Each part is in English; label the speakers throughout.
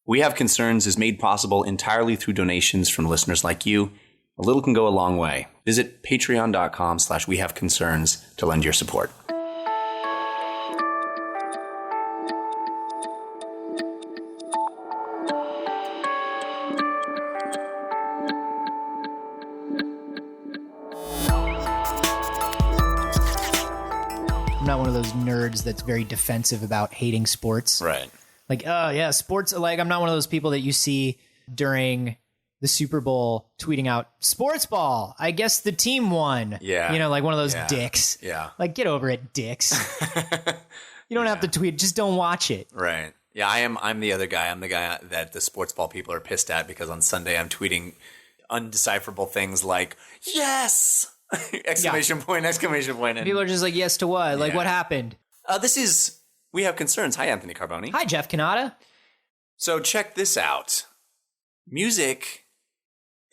Speaker 1: We Have Concerns is made possible entirely through donations from listeners like you. A little can go a long way. Visit patreon.com/wehaveconcerns to lend your support.
Speaker 2: I'm not one of those nerds that's very defensive about hating sports.
Speaker 1: Right.
Speaker 2: Like, oh yeah, sports. Like, I'm not one of those people that you see during the Super Bowl tweeting out sports ball. I guess the team won.
Speaker 1: Yeah.
Speaker 2: You know, like one of those dicks.
Speaker 1: Yeah.
Speaker 2: Like, get over it, dicks. You don't have to tweet. Just don't watch it.
Speaker 1: Right. Yeah, I'm the other guy. I'm the guy that the sports ball people are pissed at because on Sunday I'm tweeting undecipherable things like, yes! Exclamation point. And
Speaker 2: people are just like, yes to what? Like, what happened?
Speaker 1: This is We Have Concerns. Hi, Anthony Carboni.
Speaker 2: Hi, Jeff Canada.
Speaker 1: So check this out. Music,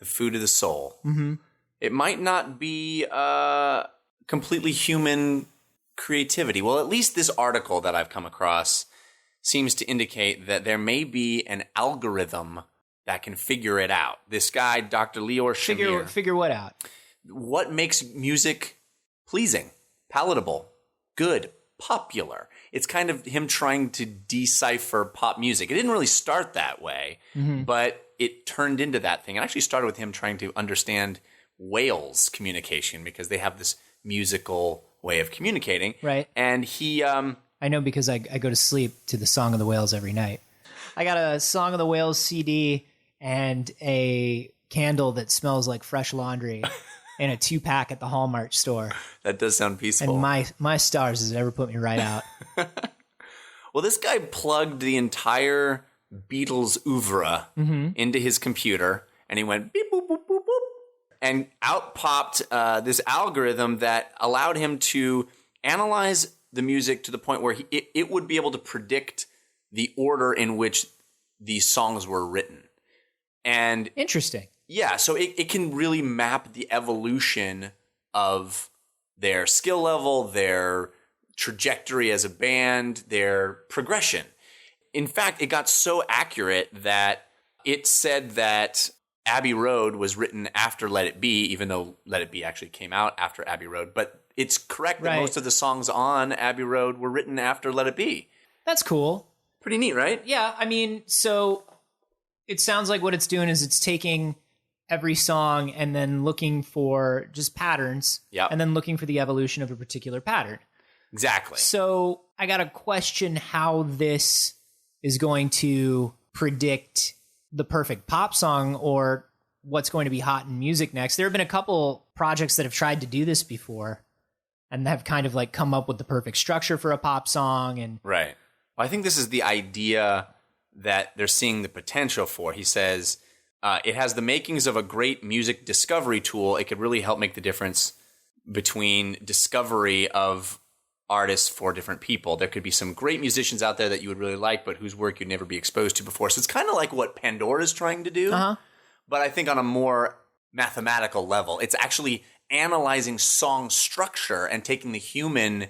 Speaker 1: the food of the soul.
Speaker 2: Mm-hmm.
Speaker 1: It might not be completely human creativity. Well, at least this article that I've come across seems to indicate that there may be an algorithm that can figure it out. This guy, Dr. Lior Shamir.
Speaker 2: Figure what out?
Speaker 1: What makes music pleasing, palatable, good, popular? It's kind of him trying to decipher pop music. It didn't really start that way, but it turned into that thing. It actually started with him trying to understand whales' communication because they have this musical way of communicating.
Speaker 2: Right.
Speaker 1: And he...
Speaker 2: I know because I go to sleep to the Song of the Whales every night. I got a Song of the Whales CD and a candle that smells like fresh laundry and a 2-pack at the Hallmark store.
Speaker 1: That does sound peaceful.
Speaker 2: And my stars has ever put me right out.
Speaker 1: Well, this guy plugged the entire Beatles oeuvre into his computer, and he went beep, boop, boop, boop, boop, and out popped this algorithm that allowed him to analyze the music to the point where it would be able to predict the order in which these songs were written. And
Speaker 2: interesting.
Speaker 1: Yeah, so it can really map the evolution of their skill level, their trajectory as a band, their progression. In fact, it got so accurate that it said that Abbey Road was written after Let It Be, even though Let It Be actually came out after Abbey Road. But it's correct that most of the songs on Abbey Road were written after Let It Be.
Speaker 2: That's cool.
Speaker 1: Pretty neat, right?
Speaker 2: Yeah, I mean, so it sounds like what it's doing is it's taking every song and then looking for just patterns and then looking for the evolution of a particular pattern.
Speaker 1: Exactly.
Speaker 2: So I got to question how this is going to predict the perfect pop song or what's going to be hot in music next. There have been a couple projects that have tried to do this before and have kind of like come up with the perfect structure for a pop song. And
Speaker 1: right. Well, I think this is the idea that they're seeing the potential for. He says, it has the makings of a great music discovery tool. It could really help make the difference between discovery of artists for different people. There could be some great musicians out there that you would really like, but whose work you'd never be exposed to before. So it's kind of like what Pandora is trying to do, but I think on a more mathematical level. It's actually analyzing song structure and taking the human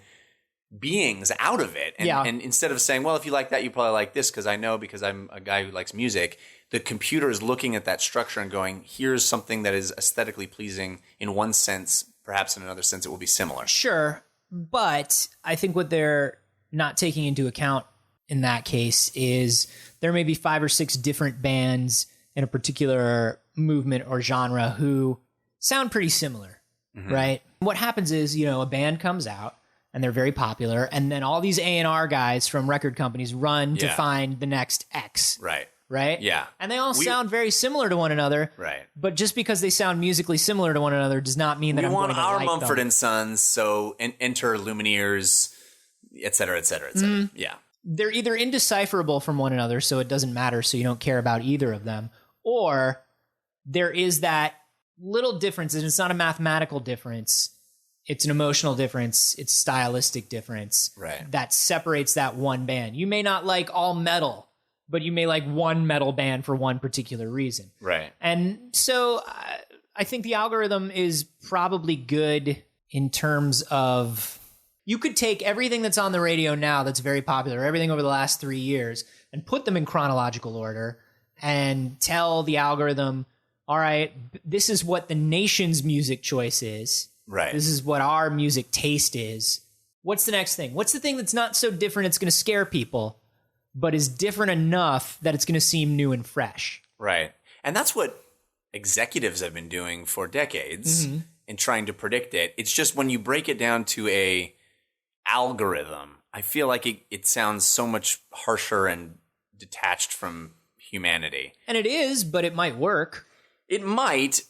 Speaker 1: beings out of it. And instead of saying, well, if you like that, you probably like this because I'm a guy who likes music. The computer is looking at that structure and going, here's something that is aesthetically pleasing in one sense, perhaps in another sense it will be similar.
Speaker 2: Sure, but I think what they're not taking into account in that case is there may be 5 or 6 different bands in a particular movement or genre who sound pretty similar, right? What happens is, a band comes out and they're very popular, and then all these A&R guys from record companies run to find the next X. Right?
Speaker 1: Yeah.
Speaker 2: And they all sound very similar to one another.
Speaker 1: Right.
Speaker 2: But just because they sound musically similar to one another does not mean that I'm going to like them.
Speaker 1: We want our Mumford & Sons, so enter Lumineers, et cetera, et cetera, et cetera. Yeah.
Speaker 2: They're either indecipherable from one another, so it doesn't matter, so you don't care about either of them, or there is that little difference, and it's not a mathematical difference. It's an emotional difference. It's a stylistic difference that separates that one band. You may not like all metal, but you may like one metal band for one particular reason.
Speaker 1: Right.
Speaker 2: And so I think the algorithm is probably good in terms of you could take everything that's on the radio now that's very popular, everything over the last 3 years, and put them in chronological order and tell the algorithm, all right, this is what the nation's music choice is.
Speaker 1: Right.
Speaker 2: This is what our music taste is. What's the next thing? What's the thing that's not so different it's going to scare people, but is different enough that it's going to seem new and fresh?
Speaker 1: Right. And that's what executives have been doing for decades in trying to predict it. It's just when you break it down to a algorithm, I feel like it sounds so much harsher and detached from humanity.
Speaker 2: And it is, but it might work.
Speaker 1: It might.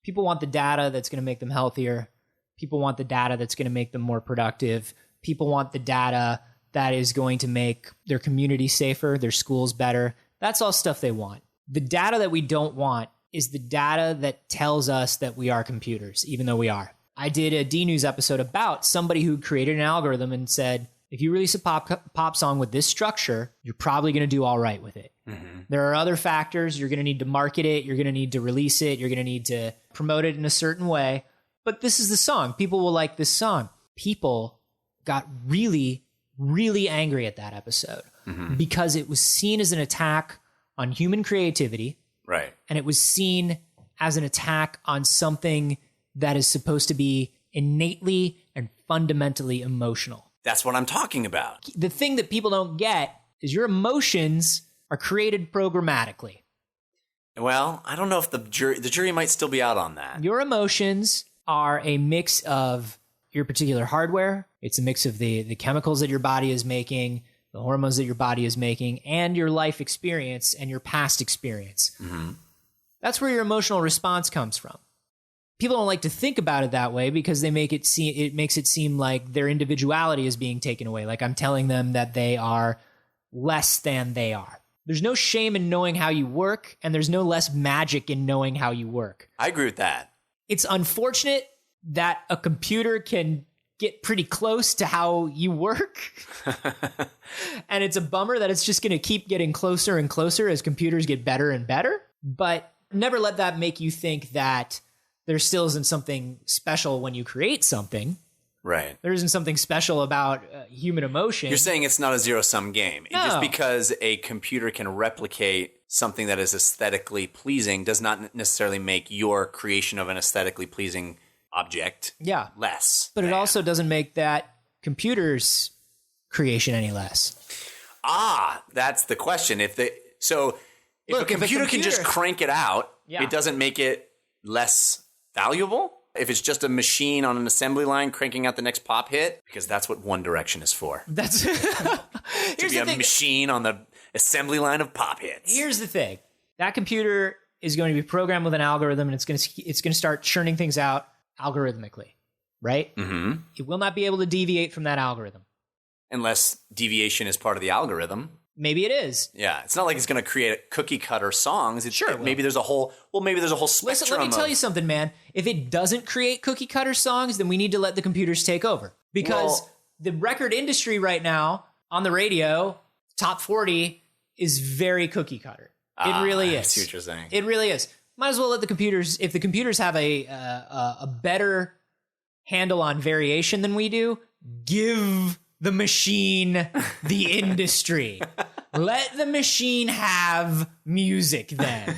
Speaker 2: People want the data that's going to make them healthier. People want the data that's going to make them more productive. People want the data that is going to make their community safer, their schools better. That's all stuff they want. The data that we don't want is the data that tells us that we are computers, even though we are. I did a D-News episode about somebody who created an algorithm and said, if you release a pop song with this structure, you're probably going to do all right with it. There are other factors. You're going to need to market it. You're going to need to release it. You're going to need to promote it in a certain way. But this is the song. People will like this song. People got really, really angry at that episode because it was seen as an attack on human creativity.
Speaker 1: Right.
Speaker 2: And it was seen as an attack on something that is supposed to be innately and fundamentally emotional.
Speaker 1: That's what I'm talking about.
Speaker 2: The thing that people don't get is your emotions are created programmatically.
Speaker 1: Well, I don't know if the jury might still be out on that.
Speaker 2: Your emotions are a mix of your particular hardware. It's a mix of the chemicals that your body is making, the hormones that your body is making, and your life experience and your past experience. That's where your emotional response comes from. People don't like to think about it that way because it makes it seem like their individuality is being taken away. Like I'm telling them that they are less than they are. There's no shame in knowing how you work, and there's no less magic in knowing how you work.
Speaker 1: I agree with that.
Speaker 2: It's unfortunate that a computer can get pretty close to how you work. And it's a bummer that it's just going to keep getting closer and closer as computers get better and better. But never let that make you think that there still isn't something special when you create something.
Speaker 1: Right.
Speaker 2: There isn't something special about human emotion.
Speaker 1: You're saying it's not a zero-sum game.
Speaker 2: No.
Speaker 1: Just because a computer can replicate something that is aesthetically pleasing does not necessarily make your creation of an aesthetically pleasing object less.
Speaker 2: But it also doesn't make that computer's creation any less.
Speaker 1: That's the question. If a computer can just crank it out, it doesn't make it less valuable? If it's just a machine on an assembly line cranking out the next pop hit, because that's what One Direction is for.
Speaker 2: That's
Speaker 1: to be a machine on the assembly line of pop hits.
Speaker 2: Here's the thing. That computer is going to be programmed with an algorithm, and it's going to start churning things out algorithmically, right? Mm-hmm. It will not be able to deviate from that algorithm.
Speaker 1: Unless deviation is part of the algorithm.
Speaker 2: Maybe it is.
Speaker 1: Yeah, it's not like it's going to create cookie cutter songs. Maybe there's a whole spectrum.
Speaker 2: Listen, let me tell you something, man. If it doesn't create cookie cutter songs, then we need to let the computers take over. Because the record industry right now on the radio, top 40, is very cookie cutter. It really is.
Speaker 1: I see what you're saying.
Speaker 2: It really is. Might as well let the computers, if the computers have a better handle on variation than we do, give the machine the industry. Let the machine have music then.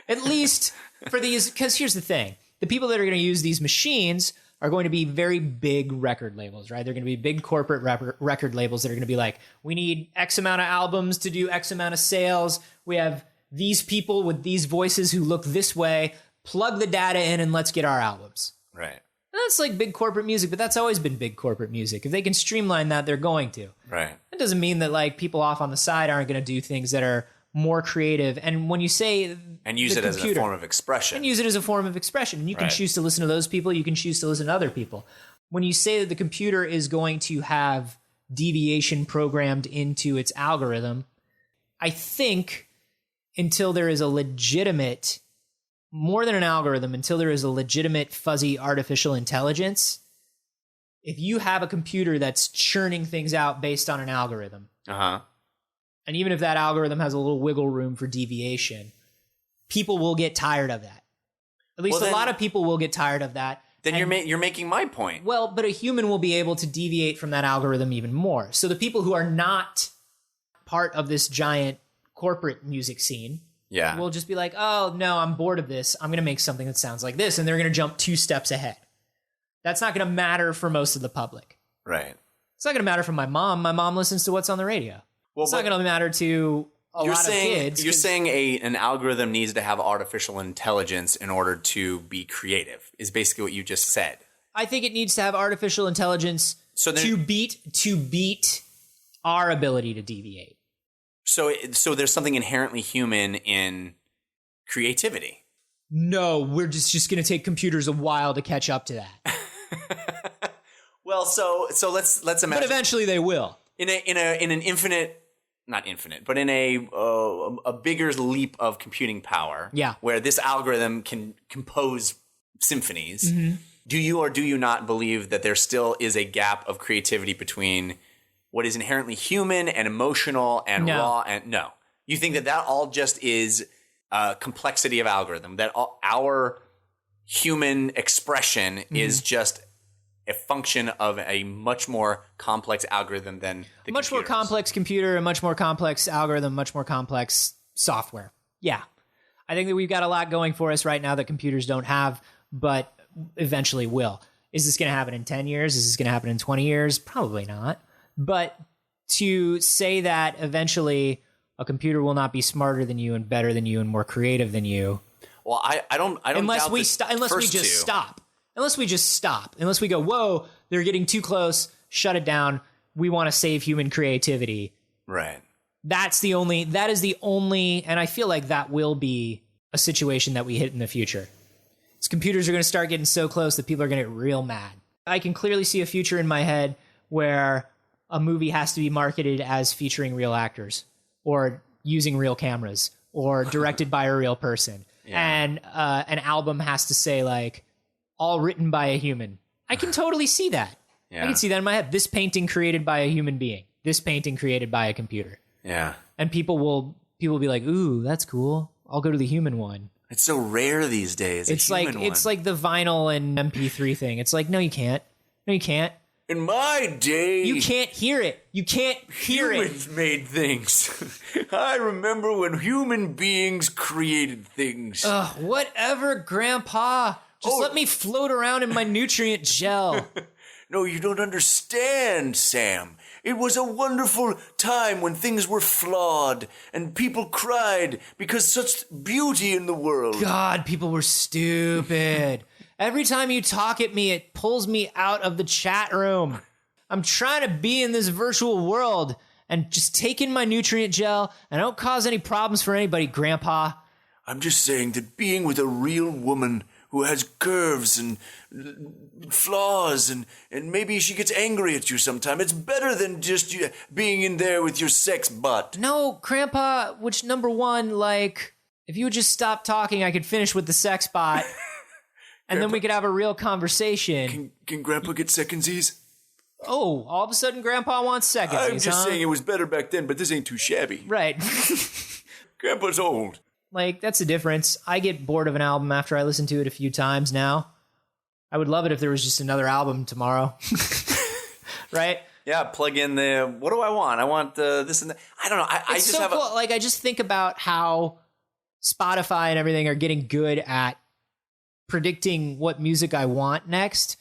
Speaker 2: At least for these, because here's the thing. The people that are going to use these machines are going to be very big record labels, right? They're going to be big corporate record labels that are going to be like, we need X amount of albums to do X amount of sales. We have these people with these voices who look this way. Plug the data in and let's get our albums.
Speaker 1: Right.
Speaker 2: That's like big corporate music, but that's always been big corporate music. If they can streamline that, they're going to.
Speaker 1: Right.
Speaker 2: That doesn't mean that like people off on the side aren't going to do things that are more creative. And when you say
Speaker 1: and use it as a form of expression.
Speaker 2: And use it as a form of expression. And you can choose to listen to those people. You can choose to listen to other people. When you say that the computer is going to have deviation programmed into its algorithm, I think until there is a legitimate, more than an algorithm, until there is a legitimate fuzzy artificial intelligence, if you have a computer that's churning things out based on an algorithm, and even if that algorithm has a little wiggle room for deviation, people will get tired of that. At least a lot of people will get tired of that.
Speaker 1: Then you're making my point.
Speaker 2: Well, but a human will be able to deviate from that algorithm even more. So the people who are not part of this giant corporate music scene will just be like, oh, no, I'm bored of this. I'm going to make something that sounds like this. And they're going to jump 2 steps ahead. That's not going to matter for most of the public.
Speaker 1: Right.
Speaker 2: It's not going to matter for my mom. My mom listens to what's on the radio. Well, it's not going to matter to a lot of kids.
Speaker 1: You're saying an algorithm needs to have artificial intelligence in order to be creative, is basically what you just said.
Speaker 2: I think it needs to have artificial intelligence to beat our ability to deviate.
Speaker 1: So there's something inherently human in creativity.
Speaker 2: No, we're just going to take computers a while to catch up to that.
Speaker 1: Well, so let's imagine.
Speaker 2: But eventually they will.
Speaker 1: In an infinite, not infinite, but in a bigger leap of computing power.
Speaker 2: Yeah.
Speaker 1: Where this algorithm can compose symphonies.
Speaker 2: Mm-hmm.
Speaker 1: Do you or do you not believe that there still is a gap of creativity between what is inherently human and emotional and raw? And no, you think that all just is complexity of algorithm, that our human expression is just a function of a much more complex algorithm than the
Speaker 2: much more complex computer, a much more complex algorithm, much more complex software. Yeah. I think that we've got a lot going for us right now that computers don't have, but eventually will. Is this going to happen in 10 years? Is this going to happen in 20 years? Probably not. But to say that eventually a computer will not be smarter than you and better than you and more creative than you.
Speaker 1: Well, I don't
Speaker 2: unless we just stop. Unless we go, whoa, they're getting too close, shut it down. We want to save human creativity.
Speaker 1: Right.
Speaker 2: That is the only, and I feel like that will be a situation that we hit in the future. Because computers are going to start getting so close that people are going to get real mad. I can clearly see a future in my head where a movie has to be marketed as featuring real actors or using real cameras or directed by a real person. Yeah. And an album has to say like, all written by a human. I can totally see that. Yeah. I can see that in my head. This painting created by a human being. This painting created by a computer.
Speaker 1: Yeah.
Speaker 2: And people will be like, ooh, that's cool. I'll go to the human one.
Speaker 1: It's so rare these days.
Speaker 2: It's like the vinyl and MP3 thing. It's like, no, you can't. No, you can't.
Speaker 1: In my day,
Speaker 2: you can't hear it. You can't hear
Speaker 1: humans made things. I remember when human beings created things.
Speaker 2: Whatever, Grandpa. Just let me float around in my nutrient gel.
Speaker 1: No, you don't understand, Sam. It was a wonderful time when things were flawed and people cried because such beauty in the world.
Speaker 2: God, people were stupid. Every time you talk at me, it pulls me out of the chat room. I'm trying to be in this virtual world and just take in my nutrient gel, and I don't cause any problems for anybody, Grandpa.
Speaker 1: I'm just saying that being with a real woman who has curves and flaws, and maybe she gets angry at you sometime. It's better than just you being in there with your sex butt.
Speaker 2: No, Grandpa, which number one, like, if you would just stop talking, I could finish with the sex bot, and then we could have a real conversation.
Speaker 1: Can Grandpa get secondsies?
Speaker 2: Oh, all of a sudden Grandpa wants secondsies,
Speaker 1: I'm just saying it was better back then, but this ain't too shabby.
Speaker 2: Right.
Speaker 1: Grandpa's old.
Speaker 2: Like, that's the difference. I get bored of an album after I listen to it a few times now. I would love it if there was just another album tomorrow. Right?
Speaker 1: Yeah, plug in what do I want? I want this and that. I don't know. I just have
Speaker 2: cool. Like, I just think about how Spotify and everything are getting good at predicting what music I want next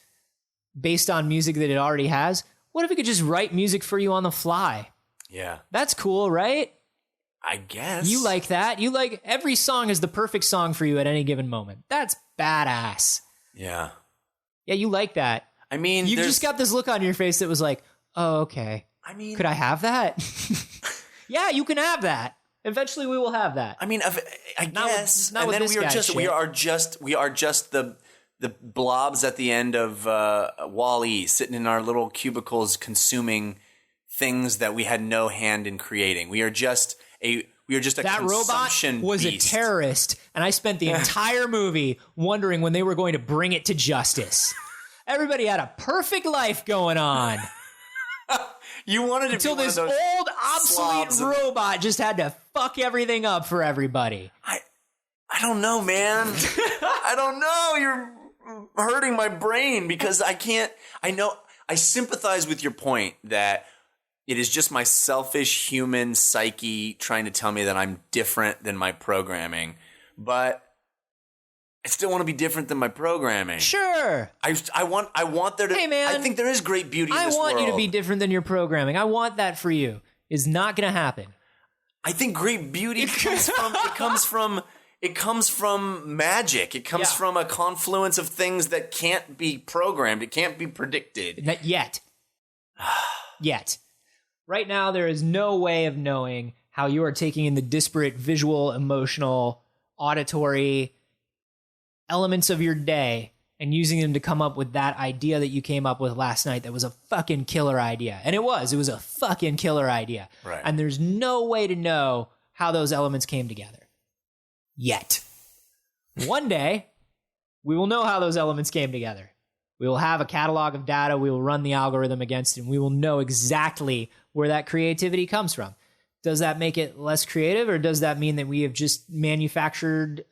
Speaker 2: based on music that it already has. What if it could just write music for you on the fly?
Speaker 1: Yeah.
Speaker 2: That's cool, right?
Speaker 1: I guess.
Speaker 2: You like that. You like every song is the perfect song for you at any given moment. That's badass.
Speaker 1: Yeah.
Speaker 2: Yeah, you like that.
Speaker 1: I mean,
Speaker 2: you just got this look on your face that was like, oh, okay.
Speaker 1: I mean,
Speaker 2: could I have that? Yeah, you can have that. Eventually we will have that.
Speaker 1: I mean, I guess.
Speaker 2: Not
Speaker 1: and
Speaker 2: with
Speaker 1: then
Speaker 2: this guy shit.
Speaker 1: we are just the blobs at the end of Wall-E, sitting in our little cubicles consuming things that we had no hand in creating. We are just a
Speaker 2: that robot was
Speaker 1: beast.
Speaker 2: A terrorist, and I spent the entire movie wondering when they were going to bring it to justice. Everybody had a perfect life going on.
Speaker 1: You wanted
Speaker 2: until this old obsolete robot just had to fuck everything up for everybody.
Speaker 1: I don't know, man. I don't know. You're hurting my brain because I can't. I know. I sympathize with your point that It is just my selfish human psyche trying to tell me that I'm different than my programming. But I still want to be different than my programming.
Speaker 2: Sure.
Speaker 1: I want there to...
Speaker 2: Hey, man.
Speaker 1: I think there is great beauty in this world.
Speaker 2: I want you to be different than your programming. I want that for you. It's not going to happen.
Speaker 1: I think great beauty comes from magic. It comes from a confluence of things that can't be programmed. It can't be predicted.
Speaker 2: Not yet. Yet. Right now, there is no way of knowing how you are taking in the disparate visual, emotional, auditory elements of your day and using them to come up with that idea that you came up with last night that was a fucking killer idea. And it was a fucking killer idea.
Speaker 1: Right.
Speaker 2: And there's no way to know how those elements came together. Yet. One day, we will know how those elements came together. We will have a catalog of data. We will run the algorithm against it. And we will know exactly where that creativity comes from. Does that make it less creative, or does that mean that we have just manufactured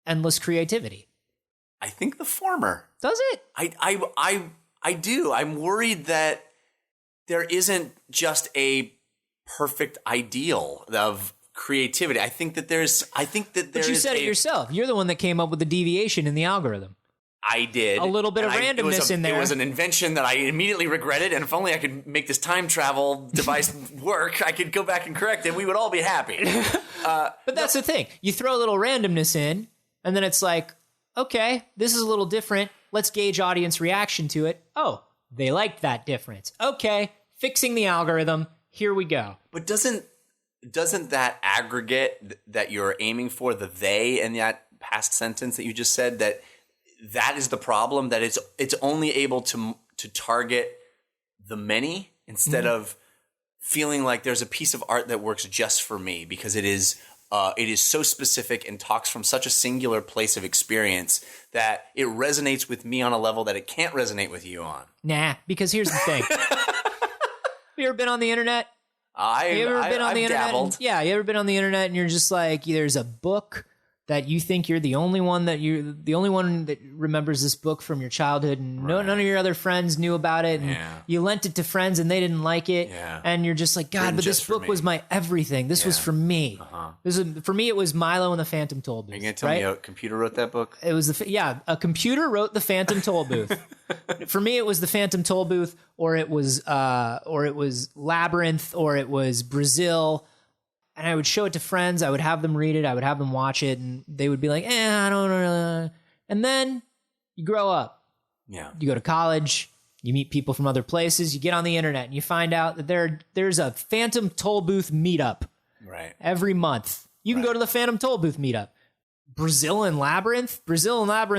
Speaker 2: endless creativity?
Speaker 1: I think the former.
Speaker 2: Does it?
Speaker 1: I do. I'm worried that there isn't just a perfect ideal of creativity. I think that there's.
Speaker 2: But you said it yourself. You're the one that came up with the deviation in the algorithm.
Speaker 1: I did.
Speaker 2: A little bit of randomness in there.
Speaker 1: It was an invention that I immediately regretted, and if only I could make this time travel device work, I could go back and correct it. We would all be happy.
Speaker 2: But that's the thing. You throw a little randomness in, and then it's like, okay, this is a little different. Let's gauge audience reaction to it. Oh, they liked that difference. Okay, fixing the algorithm. Here we go.
Speaker 1: But doesn't that aggregate that you're aiming for, the they in that past sentence that you just said, that is the problem, that it's only able to target the many instead of feeling like there's a piece of art that works just for me because it is so specific and talks from such a singular place of experience that it resonates with me on a level that it can't resonate with you on.
Speaker 2: Nah, because here's the thing. You ever been on the internet?
Speaker 1: I've dabbled.
Speaker 2: You ever been on the internet and you're just like, there's a book that you think you're the only one that remembers this book from your childhood, and none of your other friends knew about it, and you lent it to friends and they didn't like it, and you're just like, God,
Speaker 1: Written
Speaker 2: but this book was my everything. This was for me. For me, it was Milo and the Phantom Toll Booth.
Speaker 1: Are you going to tell me a computer wrote that book?
Speaker 2: It was a computer wrote the Phantom Toll Booth. For me, it was the Phantom Toll Booth, or it was Labyrinth, or it was Brazil. And I would show it to friends. I would have them read it. I would have them watch it. And they would be like, I don't know. And then you grow up.
Speaker 1: Yeah.
Speaker 2: You go to college. You meet people from other places. You get on the internet and you find out that there's a Phantom Toll Booth meetup every month. You can go to the Phantom Toll Booth meetup. Brazil and Labyrinth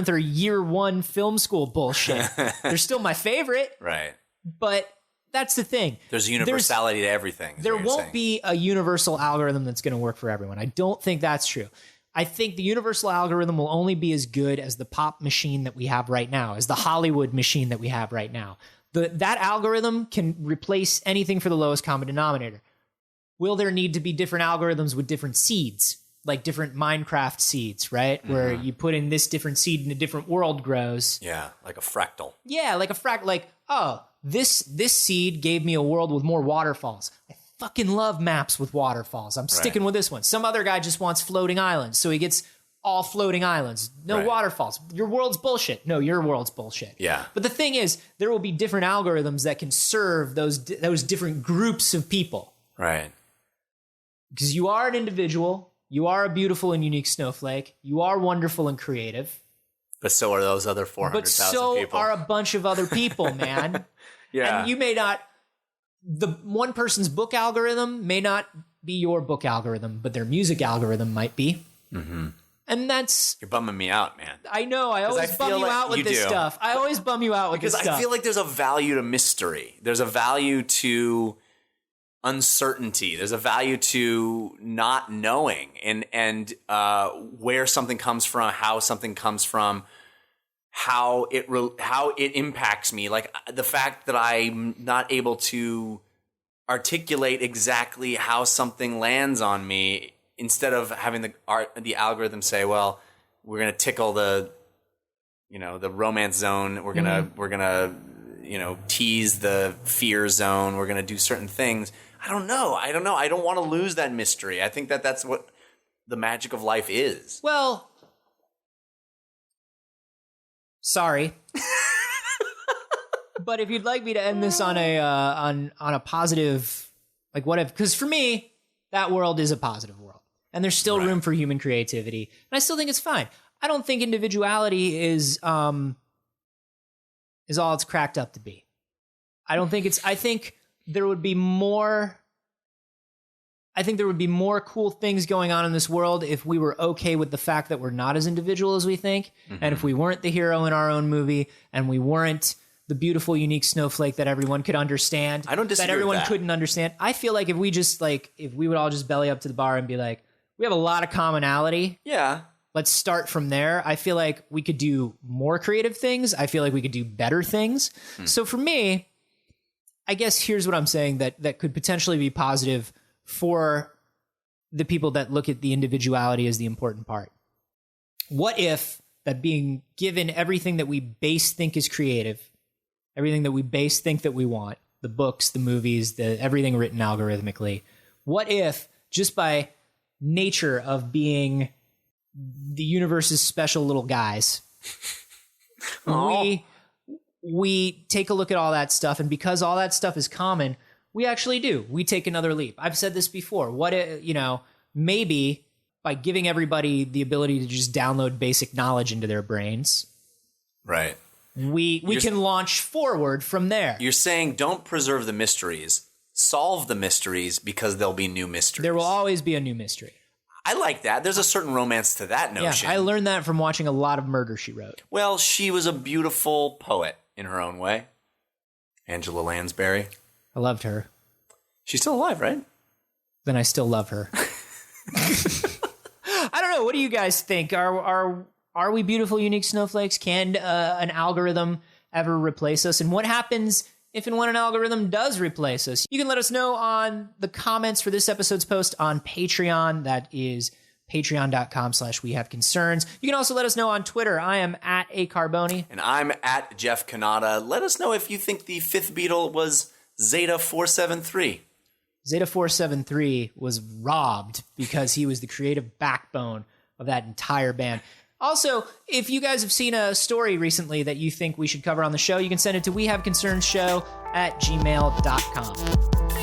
Speaker 2: are year one film school bullshit. They're still my favorite.
Speaker 1: Right.
Speaker 2: But that's the thing.
Speaker 1: There's a universality to everything.
Speaker 2: There won't be a universal algorithm that's going to work for everyone. I don't think that's true. I think the universal algorithm will only be as good as the pop machine that we have right now, as the Hollywood machine that we have right now. That algorithm can replace anything for the lowest common denominator. Will there need to be different algorithms with different seeds, like different Minecraft seeds, right? Mm-hmm. Where you put in this different seed and a different world grows.
Speaker 1: Yeah, like a fractal.
Speaker 2: Yeah, like a fractal. Like, oh, this seed gave me a world with more waterfalls. I fucking love maps with waterfalls. I'm sticking with this one. Some other guy just wants floating islands, so he gets all floating islands. No waterfalls. Your world's bullshit. No, your world's bullshit.
Speaker 1: Yeah.
Speaker 2: But the thing is, there will be different algorithms that can serve those different groups of people.
Speaker 1: Right.
Speaker 2: Because you are an individual. You are a beautiful and unique snowflake. You are wonderful and creative.
Speaker 1: But so are those other 400,000 people.
Speaker 2: But so are a bunch of other people, man.
Speaker 1: Yeah.
Speaker 2: And you may not, the one person's book algorithm may not be your book algorithm, but their music algorithm might be. Mm-hmm. And that's...
Speaker 1: You're bumming me out, man.
Speaker 2: I know. I always bum you out with this stuff. I always bum you out with this stuff.
Speaker 1: Because I feel like there's a value to mystery. There's a value to uncertainty. There's a value to not knowing and where something comes from, how something comes from, how it impacts me. Like the fact that I'm not able to articulate exactly how something lands on me, instead of having the algorithm say, well, we're going to tickle the romance zone. We're going to tease the fear zone. We're going to do certain things. I don't know. I don't want to lose that mystery. I think that's what the magic of life is.
Speaker 2: Well, sorry. But if you'd like me to end this on a positive, like what if, because for me, that world is a positive world. And there's still room for human creativity. And I still think it's fine. I don't think individuality is all it's cracked up to be. I think there would be more cool things going on in this world if we were okay with the fact that we're not as individual as we think. Mm-hmm. And if we weren't the hero in our own movie and we weren't the beautiful, unique snowflake that everyone could understand.
Speaker 1: I don't disagree
Speaker 2: that everyone
Speaker 1: with that.
Speaker 2: couldn't understand. I feel like if we would all just belly up to the bar and be like, we have a lot of commonality.
Speaker 1: Yeah.
Speaker 2: Let's start from there. I feel like we could do more creative things. I feel like we could do better things. So for me, I guess here's what I'm saying that could potentially be positive for the people that look at the individuality as the important part. What if that being given everything that we base think is creative, everything that we base think that we want, the books, the movies, everything written algorithmically, what if just by nature of being the universe's special little guys, we take a look at all that stuff, and because all that stuff is common, we take another leap. I've said this before. What if, maybe by giving everybody the ability to just download basic knowledge into their brains,
Speaker 1: right?
Speaker 2: We can launch forward from there.
Speaker 1: You're saying don't preserve the mysteries, solve the mysteries, because there'll be new mysteries.
Speaker 2: There will always be a new mystery.
Speaker 1: I like that. There's a certain romance to that notion.
Speaker 2: Yeah, I learned that from watching a lot of Murder, She Wrote.
Speaker 1: Well, she was a beautiful poet in her own way. Angela Lansbury.
Speaker 2: I loved her.
Speaker 1: She's still alive, right?
Speaker 2: Then I still love her. I don't know. What do you guys think? Are we beautiful, unique snowflakes? Can an algorithm ever replace us? And what happens if and when an algorithm does replace us? You can let us know on the comments for this episode's post on Patreon. That is patreon.com/wehaveconcerns. You can also let us know on Twitter. I am at @acarboni.
Speaker 1: And I'm at Jeff Kanata. Let us know if you think the fifth Beatle was Zeta 473.
Speaker 2: Zeta 473 was robbed because he was the creative backbone of that entire band. Also, if you guys have seen a story recently that you think we should cover on the show, you can send it to wehaveconcernshow@gmail.com.